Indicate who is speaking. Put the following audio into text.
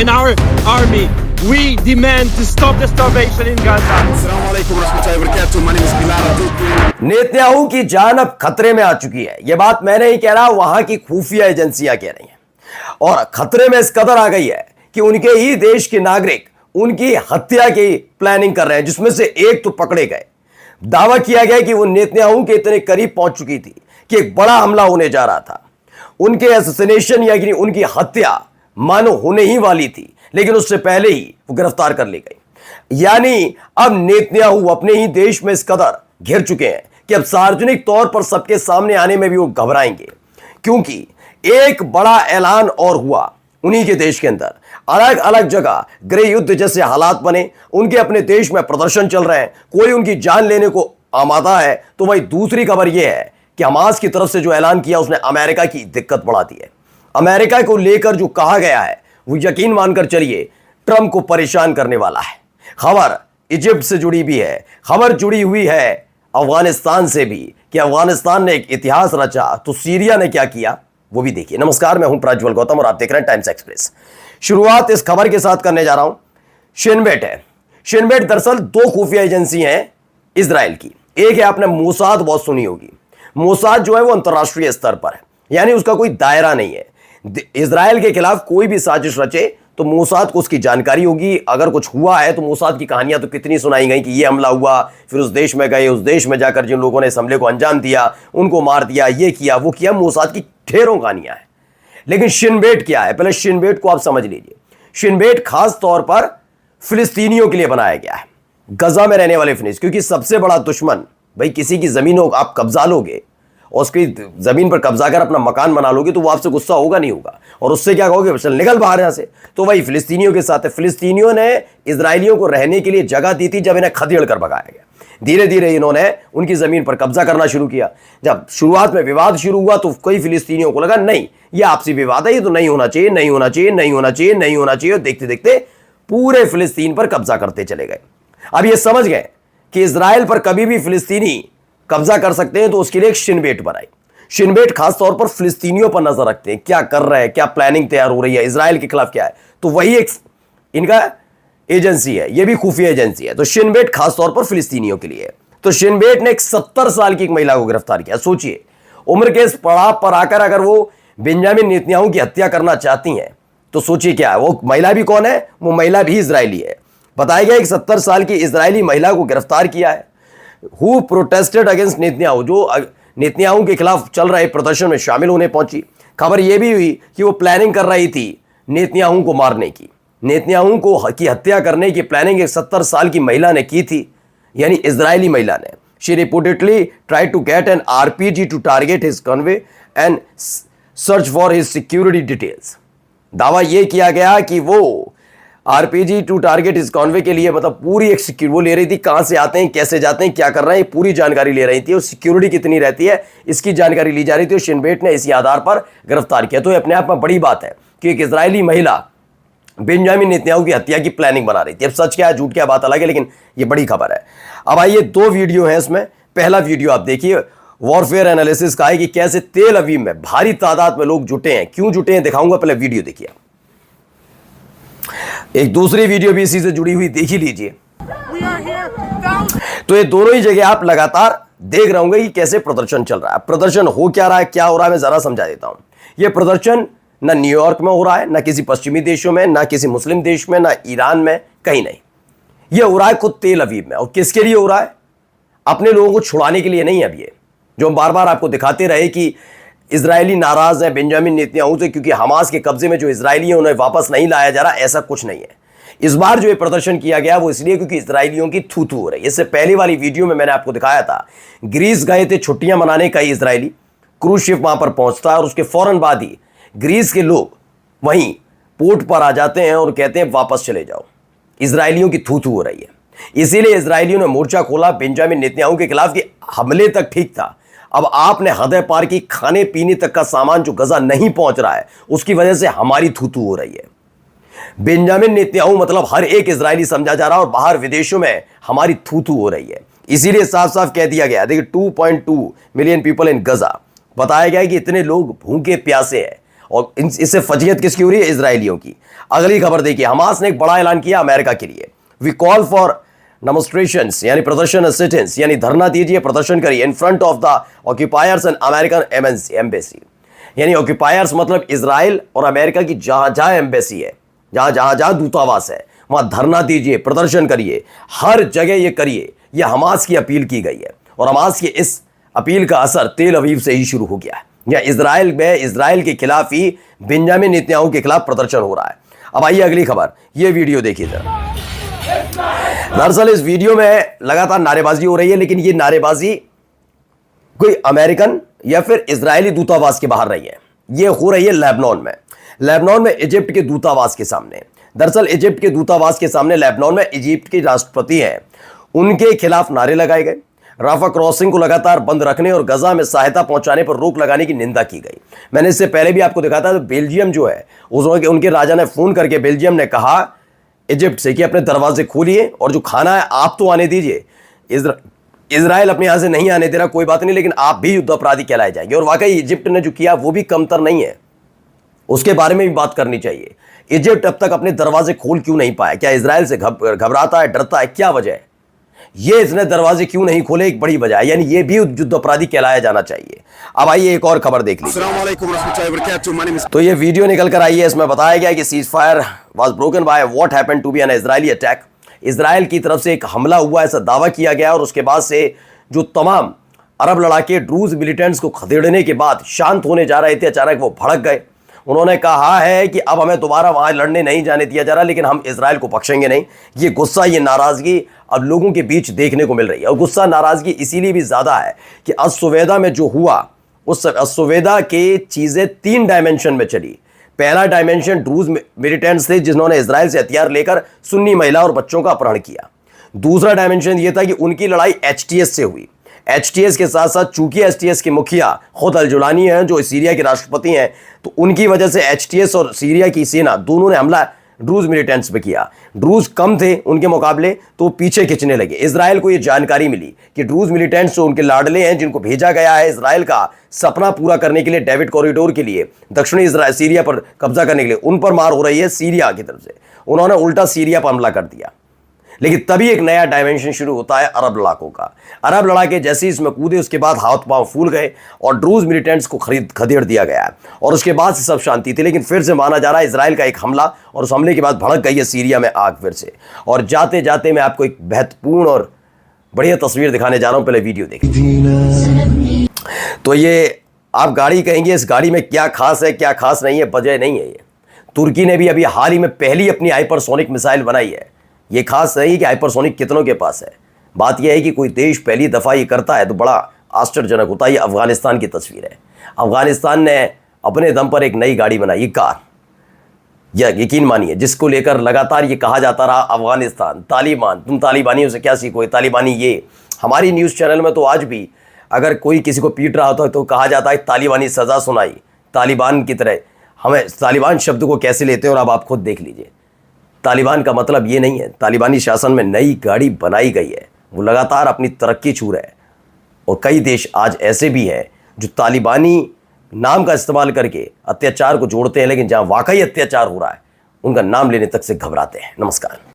Speaker 1: in our army. We demand to stop the starvation in Gaza.
Speaker 2: Netanyahu की जान अब खतरे में आ चुकी है। यह बात मैं नहीं कह रहा, वहां की खुफिया एजेंसियां कह रही हैं। और खतरे में इस कदर आ गई है कि उनके ही देश के नागरिक उनकी हत्या की प्लानिंग कर रहे हैं, जिसमें से एक तो पकड़े गए। दावा किया गया कि वो नेतन्याहू के इतने करीब पहुंच चुकी थी कि एक बड़ा हमला होने जा रहा था। उनके असैसिनेशन यानी उनकी हत्या मानो होने ही वाली थी, लेकिन उससे पहले ही वो गिरफ्तार कर ली गई। यानी अब नेतन्याहू अपने ही देश में इस कदर घिर चुके हैं कि अब सार्वजनिक तौर पर सबके सामने आने में भी वो घबराएंगे, क्योंकि एक बड़ा ऐलान और हुआ उन्हीं के देश के अंदर। अलग अलग जगह गृह युद्ध जैसे हालात बने, उनके अपने देश में प्रदर्शन चल रहे हैं, कोई उनकी जान लेने को आमादा है। तो वही दूसरी खबर यह है कि हमास की तरफ से जो ऐलान किया उसने अमेरिका की दिक्कत बढ़ा दी है। अमेरिका को लेकर जो कहा गया है वो यकीन मानकर चलिए ट्रंप को परेशान करने वाला है। खबर इजिप्ट से जुड़ी भी है, खबर जुड़ी हुई है अफगानिस्तान से भी कि अफगानिस्तान ने एक इतिहास रचा, तो सीरिया ने क्या किया वो भी देखिए। नमस्कार, मैं हूं प्रज्वल गौतम और आप देख रहे हैं टाइम्स एक्सप्रेस। शुरुआत इस खबर के साथ करने जा रहा हूं। शिनबेट है। शिनबेट दरअसल दो खुफिया एजेंसी हैं इजराइल की। एक है, आपने मोसाद बहुत सुनी होगी। मोसाद जो है वो अंतर्राष्ट्रीय स्तर पर है, यानी उसका कोई दायरा नहीं है। इजराइल के खिलाफ कोई भी साजिश रचे तो मोसाद को उसकी जानकारी होगी। अगर कुछ हुआ है तो मोसाद की कहानियां तो कितनी सुनाई गई कि ये हमला हुआ, फिर उस देश में गए, उस देश में जाकर जिन लोगों ने इस हमले को अंजाम दिया उनको मार दिया, ये किया वो किया। मोसाद की ढेरों कहानियां हैं। लेकिन शिनबेट क्या है, पहले शिनबेट को आप समझ लीजिए। शिनबेट खास तौर पर फिलिस्तीनियों के लिए बनाया गया है, गजा में रहने वाले फिलिस्तीनी, क्योंकि सबसे बड़ा दुश्मन भाई किसी की जमीनों आप कब्जा लोगे और उसकी जमीन पर कब्जा कर अपना मकान बना लोगे तो वो आपसे गुस्सा होगा नहीं होगा, और उससे क्या कहोगे, चल निकल बाहर यहां से। तो वही फिलिस्तीनियों के साथ है। फिलिस्तीनियों ने इजरायलियों को रहने के लिए जगह दी थी जब इन्हें खदेड़ कर भगाया गया। धीरे धीरे इन्होंने उनकी जमीन पर कब्जा करना शुरू किया। जब शुरुआत में विवाद शुरू हुआ तो कई फिलिस्तीनियों को लगा नहीं ये आपसी विवाद है, ये तो नहीं होना चाहिए, नहीं होना चाहिए, नहीं होना चाहिए, नहीं होना चाहिए। देखते देखते पूरे फिलिस्तीन पर कब्जा करते चले गए। अब ये समझ गए कि इजराइल पर कभी भी फिलिस्तीनी कब्जा कर सकते हैं, तो उसके लिए एक शिनबेट बनाई। शिनबेट खास तौर पर फिलिस्तीनियों पर नजर रखते हैं, क्या कर रहे हैं, क्या प्लानिंग तैयार हो रही है, इजराइल के खिलाफ क्या है। तो वही एक इनका एजेंसी है, ये भी खुफिया एजेंसी है। तो शिनबेट खास तौर पर फिलिस्तीनियों के लिए। तो शिनबेट ने एक 70 साल की एक महिला को गिरफ्तार किया। सोचिए, उम्र के इस पड़ाव पर आकर अगर वो बेंजामिन नेतन्याहू की हत्या करना चाहती हैं तो सोचिए क्या है। वो महिला भी कौन है, वो महिला भी इजरायली है। बताया गया एक 70 साल की इजरायली महिला को गिरफ्तार किया है। हु प्रोटेस्टेड अगेंस्ट नेतन्याहू, जो नेतन्याहू के खिलाफ चल रहे प्रदर्शन में शामिल होने पहुंची। खबर यह भी हुई कि वो प्लानिंग कर रही थी नेतन्याहू को मारने की, नेतन्याहू को की हत्या करने की प्लानिंग एक 70 साल की महिला ने की थी, यानी इजरायली महिला ने। She reportedly tried to get an RPG to target his convoy and search for his security details. दावा यह किया गया कि वो आरपीजी टू टारगेट इस कॉन्वे के लिए मतलब पूरी एक सिक्योरिटी वो ले रही थी, कहां से आते हैं, कैसे जाते हैं, क्या कर रहे हैं, पूरी जानकारी ले रही थी। और सिक्योरिटी कितनी रहती है इसकी जानकारी ली जा रही थी। और शिनबेट ने इसी आधार पर गिरफ्तार किया। तो ये अपने आप में बड़ी बात है कि एक इजरायली महिला बेंजामिन नेतन्याहू की हत्या की प्लानिंग बना रही थी। अब सच क्या है झूठ क्या बात अलग है, लेकिन ये बड़ी खबर है। अब आइए, दो वीडियो है इसमें। पहला वीडियो आप देखिए, वॉरफेयर एनालिसिस का है कि कैसे तेल अवीव में भारी तादाद में लोग जुटे हैं, क्यों जुटे हैं दिखाऊंगा। पहले वीडियो देखिए। एक दूसरी वीडियो भी इसी से जुड़ी हुई देख ही लीजिए। तो ये दोनों ही जगह आप लगातार देख रहे होंगे कि कैसे प्रदर्शन चल रहा है। प्रदर्शन हो क्या रहा है, क्या हो रहा है, मैं जरा समझा देता हूं। यह प्रदर्शन ना न्यूयॉर्क में हो रहा है, ना किसी पश्चिमी देशों में, ना किसी मुस्लिम देश में, ना ईरान में, कहीं नहीं। यह हो रहा है खुद तेल अवीव में। और किसके लिए हो रहा है? अपने लोगों को छुड़ाने के लिए नहीं। अब ये जो हम बार बार आपको दिखाते रहे कि इजरायली नाराज है बेंजामिन नेतन्याहू से, क्योंकि हमास के कब्जे में जो इजरायली है उन्हें वापस नहीं लाया जा रहा, ऐसा कुछ नहीं है। इस बार जो ये प्रदर्शन किया गया वो इसलिए क्योंकि इजरायलियों की थू थू हो रही है। इससे पहले वाली वीडियो में मैंने आपको दिखाया था, ग्रीस गए थे छुट्टियां मनाने, कई इजरायली क्रूज शिप वहां पर पहुंचता है और उसके फौरन बाद ही ग्रीस के लोग वहीं पोर्ट पर आ जाते हैं और कहते हैं वापस चले जाओ। इजरायलियों की थू थू हो रही है। इसीलिए इजरायलियों ने मोर्चा खोला बेंजामिन नेतन्याहू के खिलाफ कि हमले तक ठीक था, अब आपने हद पार की, खाने पीने तक का सामान जो गजा नहीं पहुंच रहा है उसकी वजह से हमारी थूथू हो रही है। बेंजामिन नेतन्याहू मतलब हर एक इजरायली समझा जा रहा है और बाहर विदेशों में हमारी थूथू हो रही है। इसीलिए साफ साफ कह दिया गया, देखिए 2.2 मिलियन पीपल इन गजा। बताया गया कि इतने लोग भूखे प्यासे हैं और इससे फजीहत किसकी हो रही है? इजरायलियों की। अगली खबर देखिए, हमास ने एक बड़ा ऐलान किया अमेरिका के लिए। वी कॉल फॉर डेमोन्स्ट्रेशंस यानी प्रदर्शन, सिट-इन्स यानी धरना दीजिए, प्रदर्शन करिए in front of the occupiers and American embassy. यानी ऑक्यूपायर्स मतलब इजराइल और अमेरिका की जहां जहां एम्बेसी है, जहां दूतावास है, वहां धरना दीजिए, प्रदर्शन करिए, हर जगह ये करिए। यह हमास की अपील की गई है और हमास की इस अपील का असर तेल अवीव से ही शुरू हो गया है। यह इजराइल में इजराइल के खिलाफ ही बेंजामिन नेतन्याहू के खिलाफ प्रदर्शन हो रहा है। अब आइए अगली खबर, यह वीडियो देखिए जरा। दरअसल इस वीडियो में लगातार नारेबाजी हो रही है, लेकिन यह नारेबाजी कोई अमेरिकन या फिर इजरायली दूतावास के बाहर नहीं है, यह हो रही है लेबनान में। लेबनान में इजिप्ट के दूतावास के सामने। दरअसल इजिप्ट के दूतावास के सामने लेबनान में इजिप्ट के राष्ट्रपति हैं, उनके खिलाफ नारे लगाए गए। राफा क्रॉसिंग को लगातार बंद रखने और गजा में सहायता पहुंचाने पर रोक लगाने की निंदा की गई। मैंने इससे पहले भी आपको दिखाया था, तो बेल्जियम जो है उनके राजा ने फोन करके बेल्जियम ने कहा इजिप्ट से कि अपने दरवाजे खोलिए और जो खाना है आप तो आने दीजिए, इजराइल अपने यहां से नहीं आने दे रहा, कोई बात नहीं, लेकिन आप भी युद्ध अपराधी कहलाए जाएंगे। और वाकई इजिप्ट ने जो किया वो भी कमतर नहीं है, उसके बारे में भी बात करनी चाहिए। इजिप्ट अब तक अपने दरवाजे खोल क्यों नहीं पाया? क्या इजराइल से घबराता है, डरता है, क्या वजह है? ये इसने दरवाजे क्यों नहीं खोले, एक बड़ी वजह है, यानी ये भी युद्ध अपराधी कहलाया जाना चाहिए। अब आइए एक और खबर देख लीजिए। तो ये वीडियो निकल कर आई है, इसमें बताया गया कि ceasefire was broken by what happened to be an Israeli attack. Israel की तरफ से एक हमला हुआ ऐसा दावा किया गया और उसके बाद से जो तमाम अरब लड़ाके ड्रूज मिलिटेंट्स को खदेड़ने के बाद शांत होने जा रहे थे, अचानक वो भड़क गए। उन्होंने कहा है कि अब हमें दोबारा वहां लड़ने नहीं जाने दिया जा रहा, लेकिन हम इजराइल को बख्शेंगे नहीं। ये गुस्सा, ये नाराजगी अब लोगों के बीच देखने को मिल रही है। और गुस्सा नाराजगी इसीलिए भी ज्यादा है कि अस-सुवेदा में जो हुआ, उस अस-सुवेदा के चीजें 3 डायमेंशन में चली। पहला डायमेंशन ड्रूज मिलिटेंट्स थे जिन्होंने इजराइल से हथियार लेकर सुन्नी महिला और बच्चों का अपहरण किया। दूसरा डायमेंशन यह था कि उनकी लड़ाई एचटीएस से हुई। एचटीएस के साथ साथ चूंकि एचटीएस के मुखिया खुद अल-जुलानी हैं जो सीरिया के राष्ट्रपति हैं, तो उनकी वजह से एचटीएस और सीरिया की सेना दोनों ने हमला ड्रूज मिलिटेंट्स पे किया। ड्रूज कम थे उनके मुकाबले, तो पीछे खिंचने लगे। इजराइल को यह जानकारी मिली कि ड्रूज मिलिटेंट्स जो उनके लाडले हैं, जिनको भेजा गया है इजराइल का सपना पूरा करने के लिए, डेविड कॉरिडोर के लिए, दक्षिणी सीरिया पर कब्जा करने के लिए, उन पर मार हो रही है सीरिया की तरफ से। उन्होंने उल्टा सीरिया पर हमला कर दिया। लेकिन तभी एक नया डायमेंशन शुरू होता है अरब लड़ाकों का। अरब लड़ाके जैसे ही इसमें कूदे, उसके बाद हाथ पांव फूल गए और ड्रूज मिलिटेंट्स को खदेड़ दिया गया और उसके बाद से सब शांति थी। लेकिन फिर से माना जा रहा है इजराइल का एक हमला, और उस हमले के बाद भड़क गई है सीरिया में आग फिर से। और जाते जाते मैं आपको एक महत्वपूर्ण और बढ़िया तस्वीर दिखाने जा रहा हूं, पहले वीडियो देखिए। तो ये आप गाड़ी कहेंगे, इस गाड़ी में क्या खास है, क्या खास नहीं है, वजह नहीं है। ये तुर्की ने भी अभी हाल ही में पहली अपनी हाइपरसोनिक मिसाइल बनाई है। ये खास नहीं कि हाइपरसोनिक कितनों के पास है, बात यह है कि कोई देश पहली दफ़ा ये करता है तो बड़ा आश्चर्यजनक होता है। ये अफगानिस्तान की तस्वीर है। अफगानिस्तान ने अपने दम पर एक नई गाड़ी बनाई, कार, यकीन मानिए, जिसको लेकर लगातार ये कहा जाता रहा अफगानिस्तान तालिबान, तुम तालिबानियों से क्या सीखोगे, तालिबानी। ये हमारी न्यूज़ चैनल में तो आज भी अगर कोई किसी को पीट रहा होता है तो कहा जाता है तालिबानी सज़ा सुनाई, तालिबान की तरह। हमें तालिबान शब्द को कैसे लेते हैं और अब आप खुद देख लीजिए। तालिबान का मतलब ये नहीं है। तालिबानी शासन में नई गाड़ी बनाई गई है, वो लगातार अपनी तरक्की छू रहे हैं। और कई देश आज ऐसे भी हैं जो तालिबानी नाम का इस्तेमाल करके अत्याचार को जोड़ते हैं, लेकिन जहां वाकई अत्याचार हो रहा है उनका नाम लेने तक से घबराते हैं। नमस्कार।